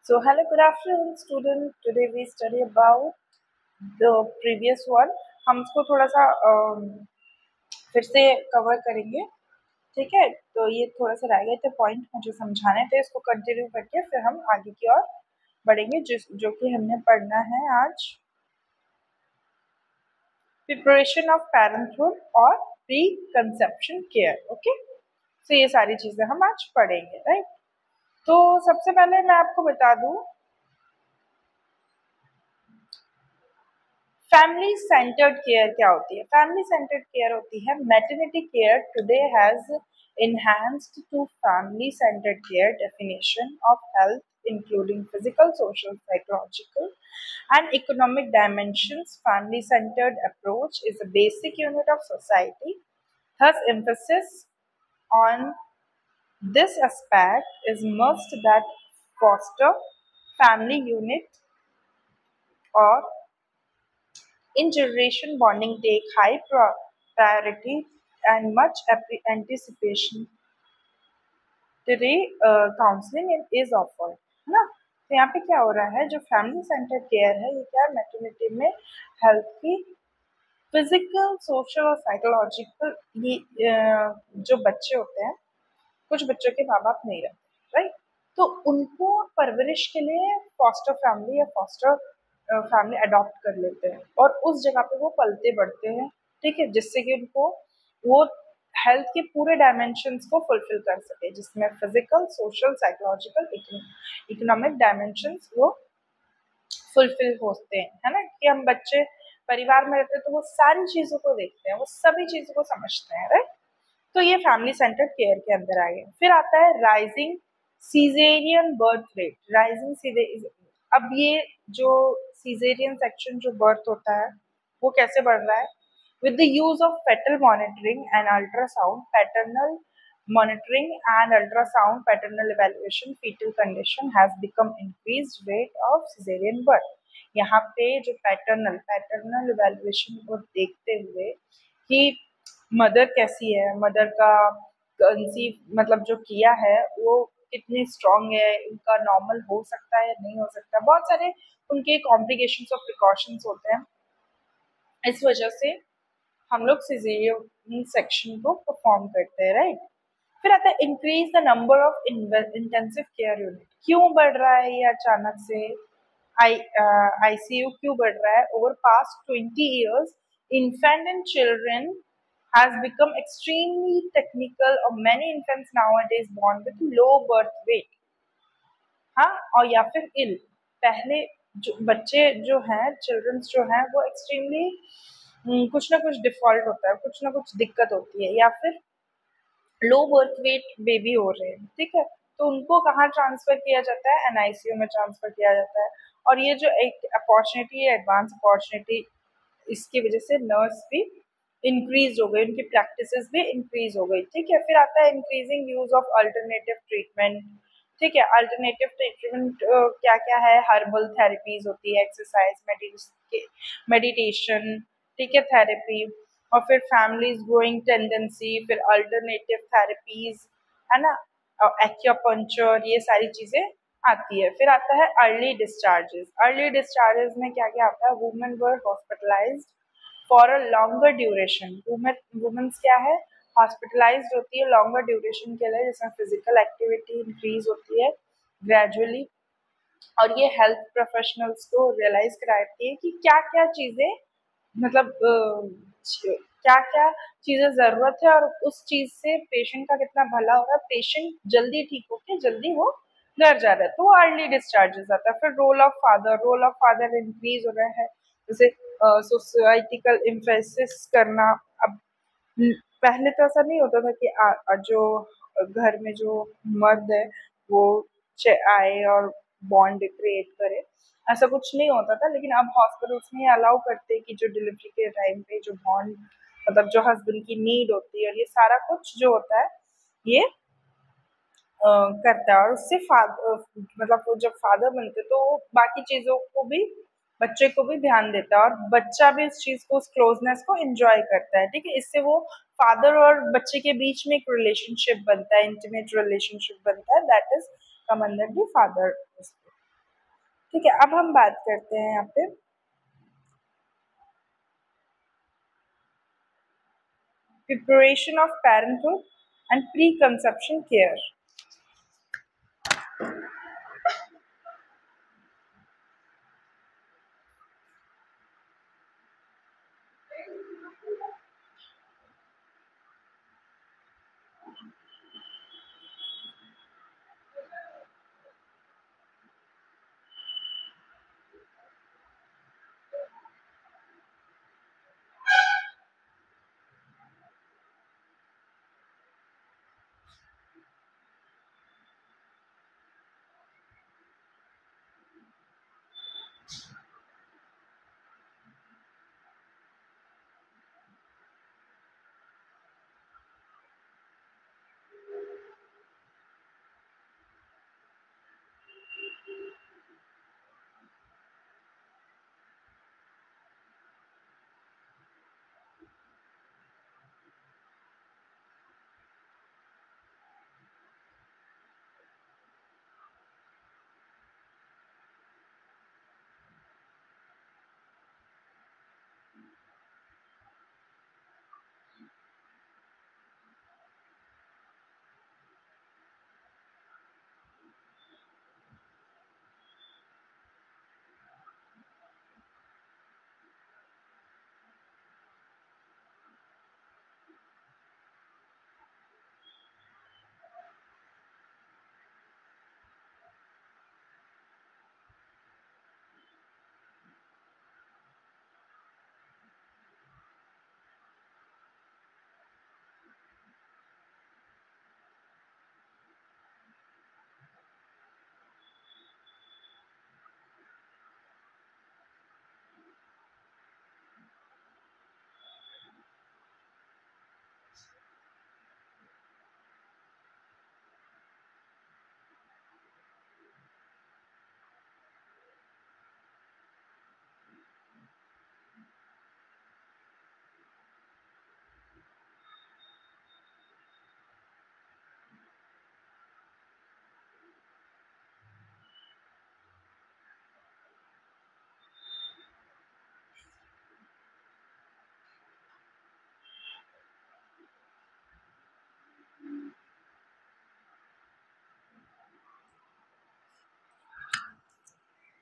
So hello, good afternoon, student. Today we study about the previous one. हम इसको थोड़ा सा फिर से कवर करेंगे, ठीक है। तो ये थोड़ा सा रह गए थे पॉइंट मुझे समझाने थे, इसको कंटिन्यू करके फिर हम आगे की ओर बढ़ेंगे, जो कि हमने पढ़ना है आज प्रिपरेशन ऑफ पैरेंटहुड और प्री कंसेप्शन केयर। ओके, तो ये सारी चीजें हम आज पढ़ेंगे, राइट। तो सबसे पहले मैं आपको बता दूं फैमिली सेंटर्ड केयर क्या होती है। फैमिली सेंटर्ड केयर होती है maternity care today has enhanced to family centered care definition of health including physical, social, psychological and economic dimensions. Family centered approach is a basic unit of society, thus emphasis on this aspect is must that foster family unit or in generation bonding take high priority and much anticipation. Today counseling is offered, है ना। तो यहाँ पे क्या हो रहा है, जो फैमिली सेंटर केयर है ये क्या है, मैटरनिटी में हेल्थ की फिजिकल, सोशल और साइकोलॉजिकल, ये जो बच्चे होते हैं, कुछ बच्चों के माँ बाप नहीं रहते, राइट। तो उनको परवरिश के लिए फॉस्टर फैमिली या फॉस्टर फैमिली अडॉप्ट कर लेते हैं और उस जगह पे वो पलते बढ़ते हैं, ठीक है, जिससे कि उनको वो हेल्थ के पूरे डायमेंशंस को फुलफिल कर सके, जिसमें physical, social, psychological, economic dimensions वो फुलफिल होते हैं, है ना। कि हम बच्चे परिवार में रहते हैं तो वो सारी चीजों को देखते हैं, वो सभी चीजों को समझते हैं, राइट। तो ये फैमिली सेंटर्ड केयर के अंदर आ गया। फिर आता है राइजिंग सीजेरियन बर्थ रेट। अब ये जो सीजेरियन सेक्शन जो बर्थ होता है वो कैसे बढ़ रहा है, with the use of fetal monitoring and ultrasound paternal evaluation fetal condition has become increased rate of cesarean birth। यहाँ पे जो पैटर्नल इवेल्युएशन को देखते हुए कि मदर कैसी है, मदर का कंसीव मतलब जो किया है वो कितनी स्ट्रांग है, उनका नॉर्मल हो सकता है नहीं हो सकता, बहुत सारे उनके कॉम्प्लिकेशंस और प्रिकॉशंस होते हैं। इस वजह से हम लोग सिजेरियन सेक्शन को परफॉर्म करते हैं, राइट। फिर आता है increase the number of intensive care unit. क्यों बढ़ रहा है ये अचानक से, आईसीयू क्यों बढ़ रहा है? Over past 20 years infant and children has become extremely technical or many infants nowadays born with low birth weight, हाँ, और या फिर इल। पहले जो बच्चे जो हैं, चिल्ड्रंस जो हैं, वो एक्सट्रीमली कुछ ना कुछ डिफॉल्ट होता है, कुछ ना कुछ दिक्कत होती है, या फिर लो बर्थ वेट बेबी हो रहे हैं, ठीक है। तो उनको कहाँ ट्रांसफर किया जाता है? एनआईसीयू में ट्रांसफर किया जाता है। और ये जो एक अपॉर्चुनिटी है, एडवांस अपॉर्चुनिटी, इसकी वजह से नर्स भी इंक्रीज हो गई, उनकी प्रैक्टिसेस भी इंक्रीज हो गई, ठीक है। फिर आता है increasing use of alternative treatment, ठीक है। अल्टरनेटिव ट्रीटमेंट क्या क्या है? हर्बल थेरेपीज होती है, एक्सरसाइज, मेडिटेशन, ठीक है, थेरेपी, और फिर फैमिलीज ग्रोइंग टेंडेंसी, फिर अल्टरनेटिव थेरेपीज, है ना, और एक्यूपंक्चर, ये सारी चीजें आती है। फिर आता है अर्ली डिस्चार्जेस। अर्ली डिस्चार्जेस में क्या क्या आता है? Women were hospitalised for a longer duration. Women's क्या है? हॉस्पिटलाइज्ड होती है लॉन्गर ड्यूरेशन के लिए, जिसमें फिजिकल एक्टिविटी इंक्रीज होती है ग्रेजुअली, और ये हेल्थ प्रोफेशनल्स को रियलाइज कराती है कि क्या क्या चीजें, मतलब क्या क्या चीजें जरूरत है और उस चीज से पेशेंट का कितना भला हो रहा है, पेशेंट जल्दी ठीक होके जल्दी वो घर जा रहा है, तो वो अर्ली डिस्चार्जेस आता है। फिर रोल ऑफ फादर इंक्रीज हो रहा है, जैसे सोसाइटिकल इम्फेसिस करना। अब पहले तो ऐसा नहीं होता था कि जो घर में जो मर्द है वो आए और बॉन्ड क्रिएट करे, ऐसा कुछ नहीं होता था। लेकिन अब हॉस्पिटल्स में अलाउ करते हैं कि जो डिलीवरी के टाइम पे जो बॉन्ड, मतलब जो हस्बैंड की नीड होती है और ये सारा कुछ जो होता है ये करता है, और उससे मतलब वो जब फादर बनते तो बाकी चीजों को भी, बच्चे को भी ध्यान देता है, और बच्चा भी इस चीज को, उस क्लोजनेस को एंजॉय करता है, ठीक है। इससे वो फादर और बच्चे के बीच में एक रिलेशनशिप बनता है, इंटीमेट रिलेशनशिप बनता है, that is come under the father. ठीक है, अब हम बात करते हैं यहाँ पे preparation of parenthood and pre conception care.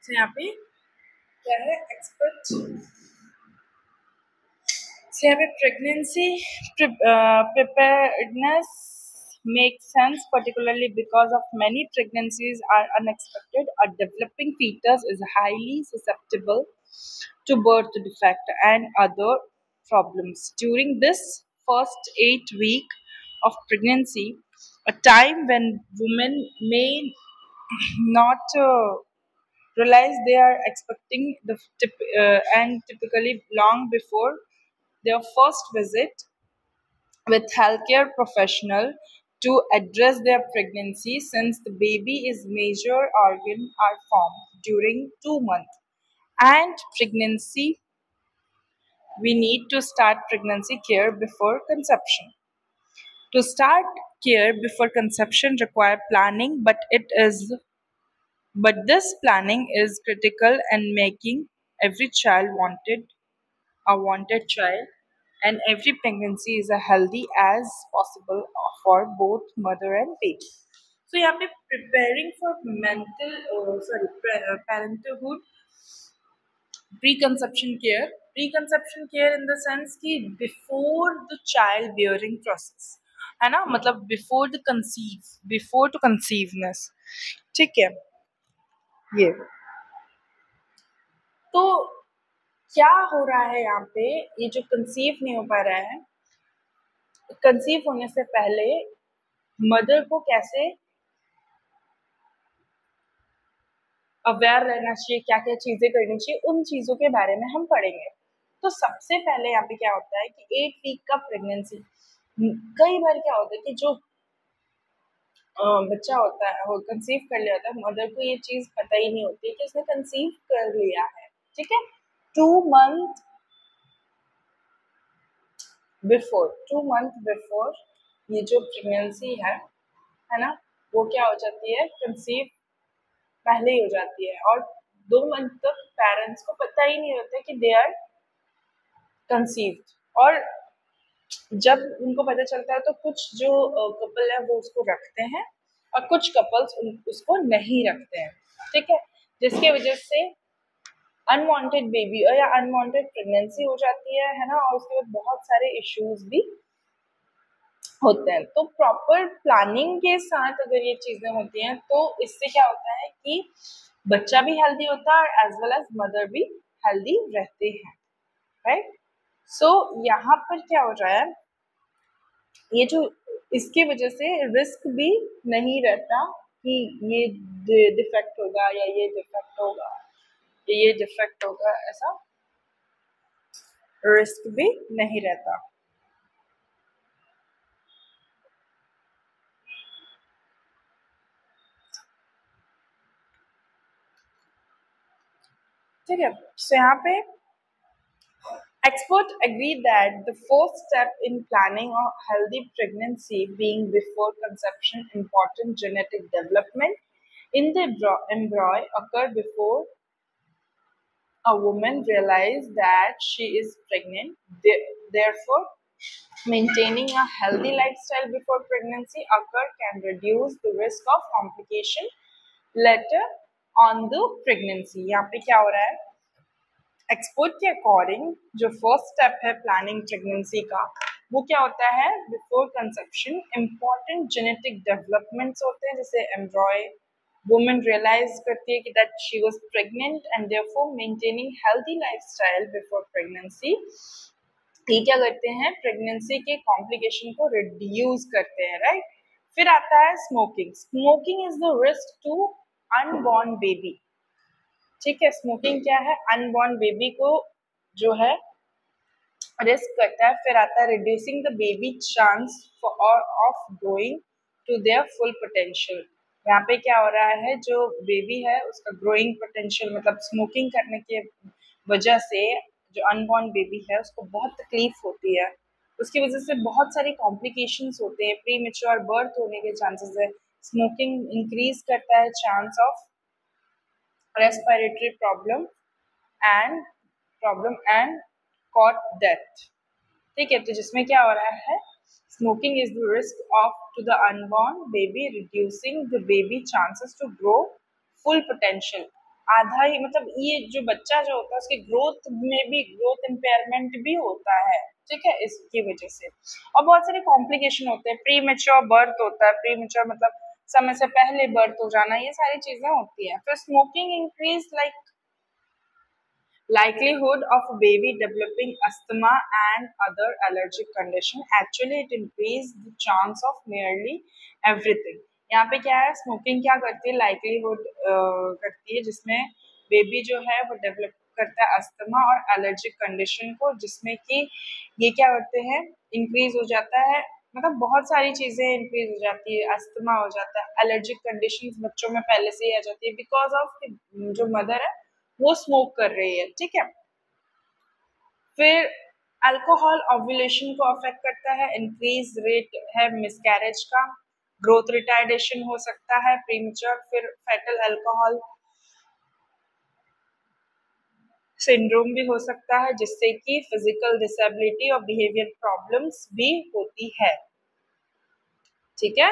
तो यहाँ पे क्या है एक्सपर्ट से यहाँ पे pregnancy preparedness makes sense, particularly because of many pregnancies are unexpected. A developing fetus is highly susceptible to birth defect and other problems. During this first 8 week of pregnancy, a time when women may not realize they are expecting and typically long before their first visit with healthcare professional to address their pregnancy, since the baby is major organ are formed during 2 months and pregnancy. We need to start pregnancy care before conception. To start care before conception require planning, but this planning is critical in making every child a wanted child, and every pregnancy is as healthy as possible for both mother and baby. So यहाँ पे preparing for parenthood, pre-conception care in the sense कि before the child bearing process, है ना, मतलब before to conceiveness, ठीक है ये। तो क्या हो रहा है यहाँ पे, ये जो कंसीव नहीं हो पा रहा है, कंसीव होने से पहले मदर को कैसे अवेयर रहना चाहिए, क्या क्या चीजें करनी चाहिए, उन चीजों के बारे में हम पढ़ेंगे। तो सबसे पहले यहाँ पे क्या होता है कि 8 वीक का प्रेगनेंसी, कई बार क्या होता है कि जो बच्चा होता है वो कंसीव कर लिया होता है, मदर को ये चीज पता ही नहीं होती कि उसने कंसीव कर लिया है, ठीक है। 2 मंथ बिफोर ये जो प्रेगनेंसी है ना, वो क्या हो जाती है, कंसीव पहले ही हो जाती है। और 2 मंथ तक पेरेंट्स को पता ही नहीं होता कि दे आर कंसीव्ड, और जब उनको पता चलता है तो कुछ जो कपल है वो उसको रखते हैं और कुछ कपल्स उसको नहीं रखते हैं, ठीक है, जिसके वजह से अनवांटेड बेबी और या अनवांटेड प्रेगनेंसी हो जाती है ना, और उसके बाद बहुत सारे इश्यूज भी होते हैं। तो प्रॉपर प्लानिंग के साथ अगर ये चीजें होती हैं तो इससे क्या होता है कि बच्चा भी हेल्दी होता है और एज वेल एज मदर भी हेल्दी रहते हैं, राइट। सो यहाँ पर क्या हो रहा है, ये जो इसकी वजह से रिस्क भी नहीं रहता कि ये डिफेक्ट होगा या ये डिफेक्ट होगा, ये डिफेक्ट होगा, ऐसा रिस्क भी नहीं रहता। ठीक है, तो यहाँ पे experts agree that the first step in planning a healthy pregnancy being before conception, important genetic development in the embryo occur before a woman realizes that she is pregnant. Therefore, maintaining a healthy lifestyle before pregnancy occur can reduce the risk of complication later on the pregnancy। यहाँ पे क्या हो रहा है, expert के according जो first step है planning pregnancy का, वो क्या होता है, before conception important genetic developments होते हैं, जैसे एम्ब्रॉय वुमेन रियलाइज करती है कि that she was pregnant and therefore maintaining healthy lifestyle before pregnancy, ये क्या करते हैं, प्रेगनेंसी के कॉम्प्लिकेशन को रिड्यूस करते हैं, राइट। फिर आता है smoking. Smoking is the risk to unborn baby, ठीक है। स्मोकिंग क्या है, अनबॉर्न बेबी को जो है रिस्क करता है। फिर आता है reducing the baby chance of growing to their full potential. यहाँ पे क्या हो रहा है, जो बेबी है उसका ग्रोइंग पोटेंशियल, मतलब स्मोकिंग करने के वजह से जो अनबॉर्न बेबी है उसको बहुत तकलीफ होती है, उसकी वजह से बहुत सारे कॉम्प्लिकेशंस होते हैं, प्री मेच्योर बर्थ होने के चांसेस है। स्मोकिंग इंक्रीज करता है chance of respiratory and problem and cot death, ठीक है। तो जिसमें क्या हो रहा है, smoking is the risk of to the unborn baby reducing the baby chances to grow full potential. आधा ही, मतलब ये जो बच्चा जो होता है उसके ग्रोथ में भी ग्रोथ इम्पेयरमेंट भी होता है, ठीक है, इसकी वजह से। और बहुत सारे कॉम्प्लिकेशन होते हैं, प्री मेच्योर बर्थ होता है, प्री मेच्योर मतलब समय से पहले बर्थ हो जाना, ये सारी चीजें होती हैं। फिर smoking increase like likelihood of a baby developing asthma and other allergic condition, actually it increase the chance of nearly everything। यहाँ पे क्या है, स्मोकिंग क्या करती है, लाइवलीहुड करती है, जिसमें बेबी जो है वो डेवलप करता है अस्थमा और एलर्जिक कंडीशन को, जिसमें कि ये क्या करते हैं, इंक्रीज हो जाता है, मतलब बहुत सारी चीजें इंक्रीज हो जाती है, अस्थमा हो जाता है, एलर्जिक कंडीशंस बच्चों में पहले से ही आ जाती है बिकॉज ऑफ जो मदर है वो स्मोक कर रही है, ठीक है। फिर अल्कोहल ओव्यूलेशन को अफेक्ट करता है, इंक्रीज रेट है मिसकैरेज का, ग्रोथ रिटार्डेशन हो सकता है प्रीमेच्योर, फिर फेटल अल्कोहल सिंड्रोम भी हो सकता है, जिससे कि फिजिकल डिसेबिलिटी और बिहेवियर प्रॉब्लम्स भी होती है, ठीक है।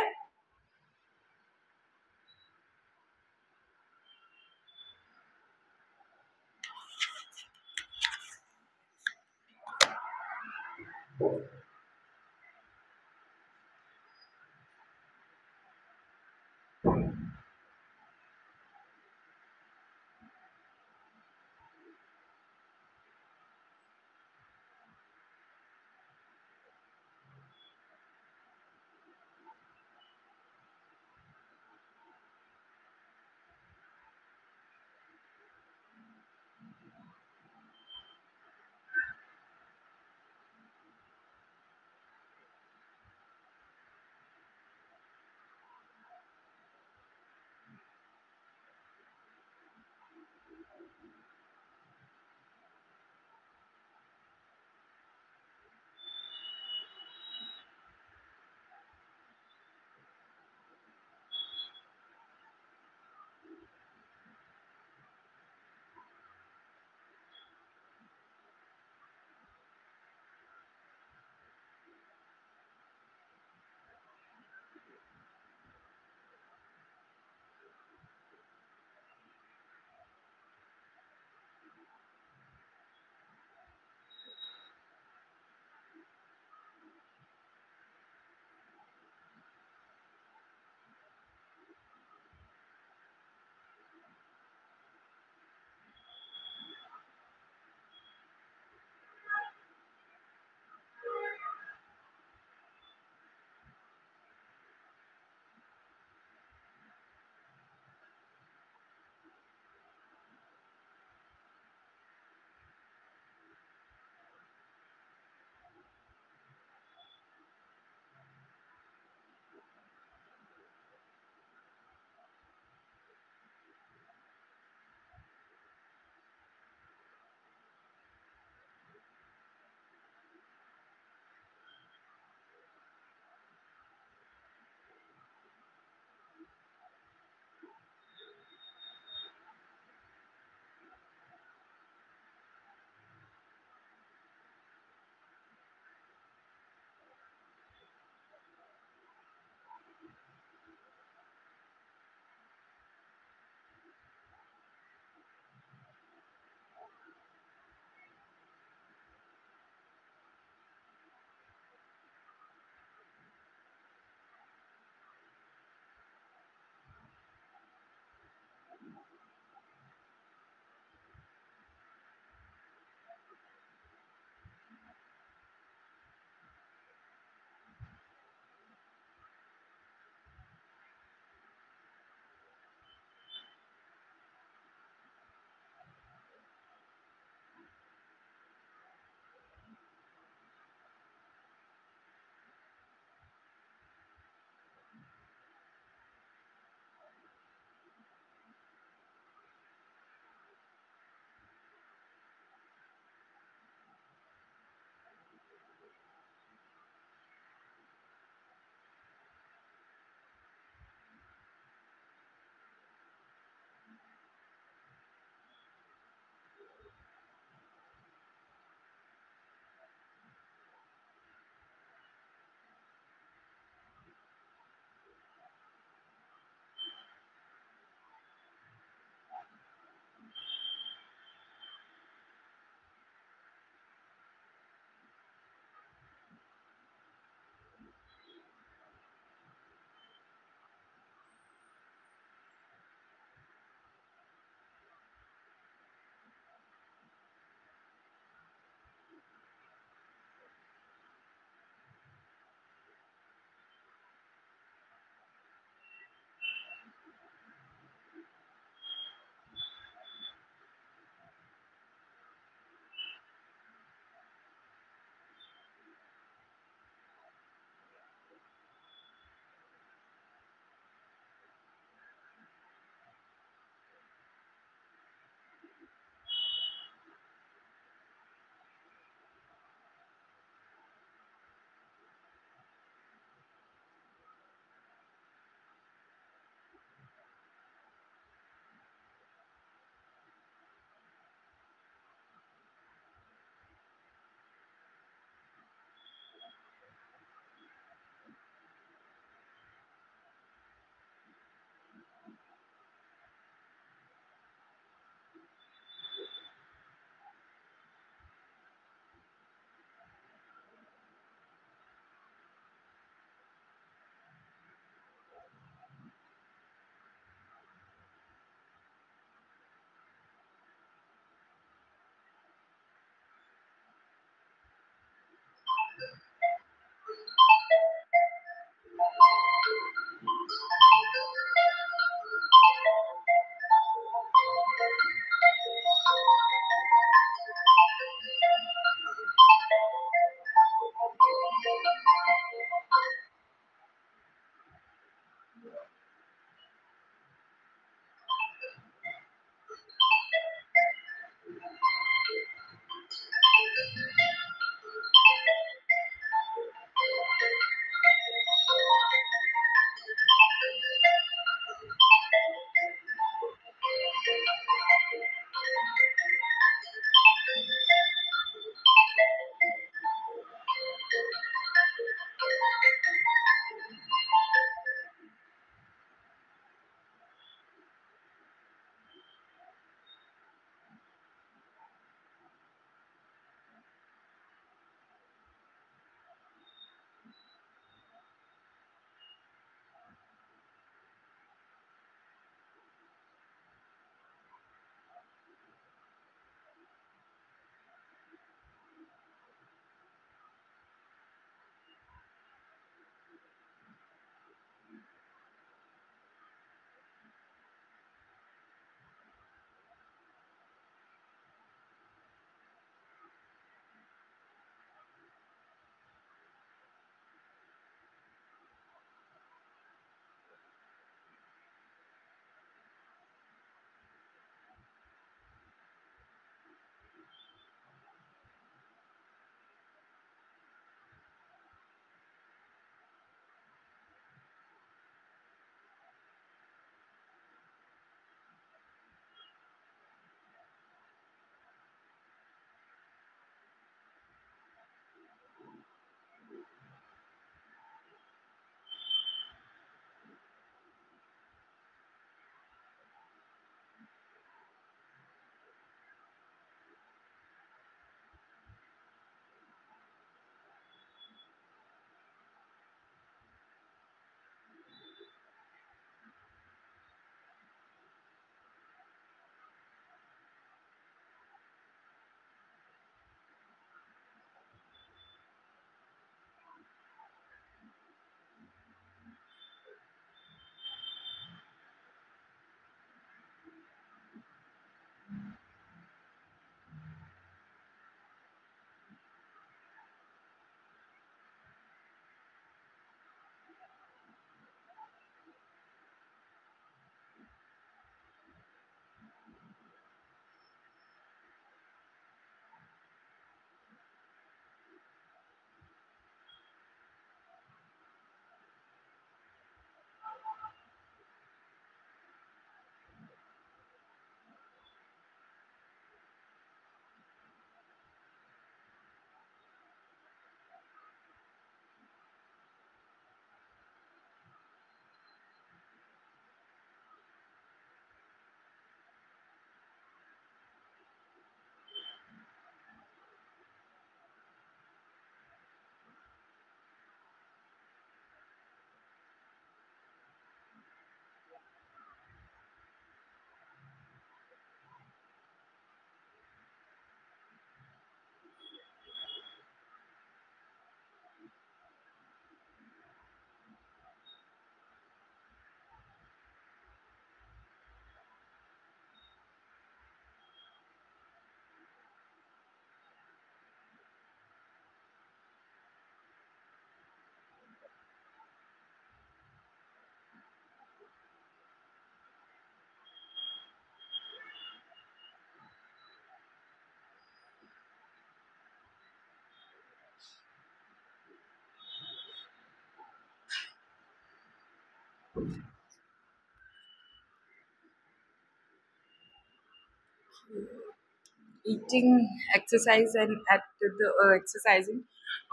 eating, exercise and at the exercising,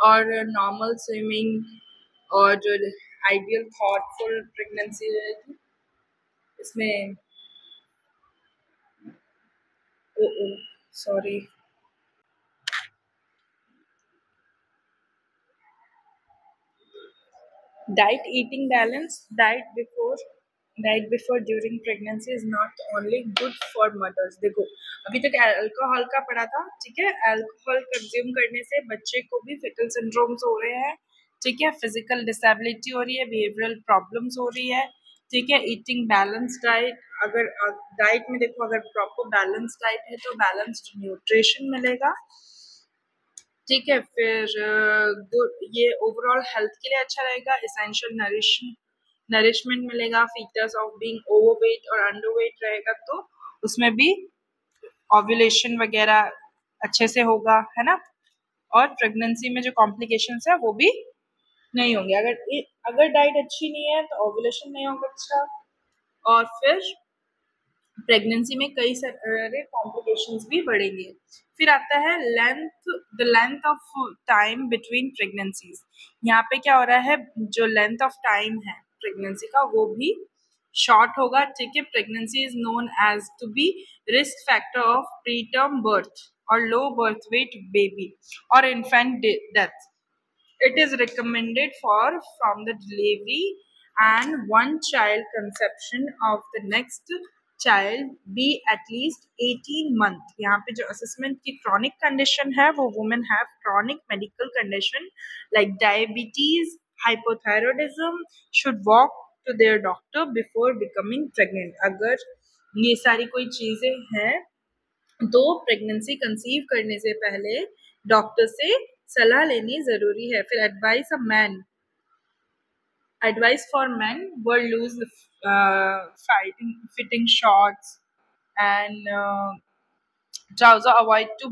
और नॉर्मल स्विमिंग, और जो आइडियल थॉटफुल प्रेगनेंसी रहेगी इसमें। ओ ओ sorry. Diet, eating balance, diet before during pregnancy is not only good for mothers। देखो, अभी तक अल्कोहल का पढ़ा था, ठीक है। अल्कोहल कंज्यूम करने से बच्चे को भी फेटल सिंड्रोम्स हो रहे हैं, ठीक है। फिजिकल डिसेबिलिटी हो रही है, बिहेवियरल प्रॉब्लम्स हो रही है, ठीक है। ईटिंग बैलेंस डाइट, अगर डाइट में देखो, अगर प्रॉपर बैलेंस डाइट है तो बैलेंस्ड न्यूट्रिशन मिलेगा, ठीक है। फिर गुड, ये ओवरऑल हेल्थ के लिए अच्छा रहेगा। इसेंशियल नरिशमेंट मिलेगा। फीटस ऑफ बीइंग ओवरवेट और अंडरवेट रहेगा तो उसमें भी ओव्यूलेशन वगैरह अच्छे से होगा, है ना। और प्रेगनेंसी में जो कॉम्प्लिकेशंस है वो भी नहीं होंगे। अगर डाइट अच्छी नहीं है तो ओव्यूलेशन नहीं होगा अच्छा, और फिर प्रेगनेंसी में कई सारे कॉम्प्लिकेशंस भी बढ़ेंगे। फिर आता है the length of time between pregnancies. यहाँ पे क्या हो रहा है, जो लेंथ ऑफ टाइम है प्रेगनेंसी का वो भी शॉर्ट होगा, ठीक है। Pregnancy is known as to be risk factor of pre term birth और लो बर्थ वेट बेबी और infant death. It is recommended for from the delivery and one child conception of the next child be at least 18 month। यहाँ पे जो assessment की chronic condition है वो women have chronic medical condition like diabetes, hypothyroidism should walk to their doctor before becoming pregnant। अगर ये सारी कोई चीजें हैं तो प्रेगनेंसी कंसीव करने से पहले डॉक्टर से सलाह लेनी जरूरी है। फिर advice for man were loose fighting fitting shorts and trouser, avoid to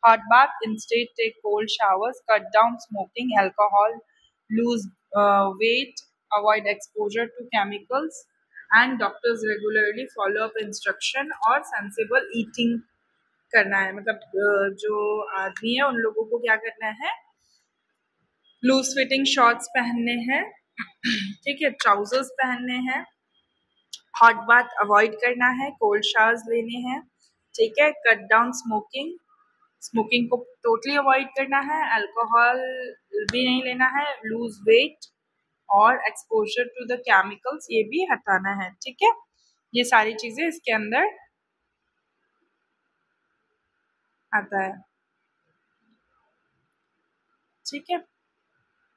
hot bath, instead take cold showers, cut down smoking, alcohol, lose weight, avoid exposure to chemicals, and doctors regularly follow up instruction और sensible eating करना है। मतलब जो आदमी है उन लोगों को क्या करना है, लूज फिटिंग शॉर्ट्स पहनने हैं, ठीक है, ट्राउजर्स पहनने हैं, हॉट बाथ अवॉइड करना है, कोल्ड शावर्स लेने हैं, ठीक है, कट डाउन स्मोकिंग, स्मोकिंग को टोटली अवॉइड करना है, अल्कोहल भी नहीं लेना है, लूज वेट और एक्सपोजर टू द केमिकल्स ये भी हटाना है, ठीक है। ये सारी चीजें इसके अंदर आता है, ठीक है।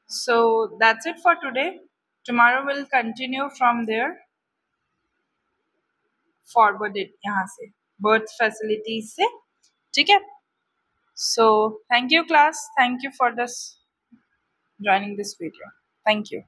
So that's it for today. Tomorrow we'll continue from there, forward it यहाँ से birth facilities से, ठीक है। So thank you class, thank you for this joining this video, thank you।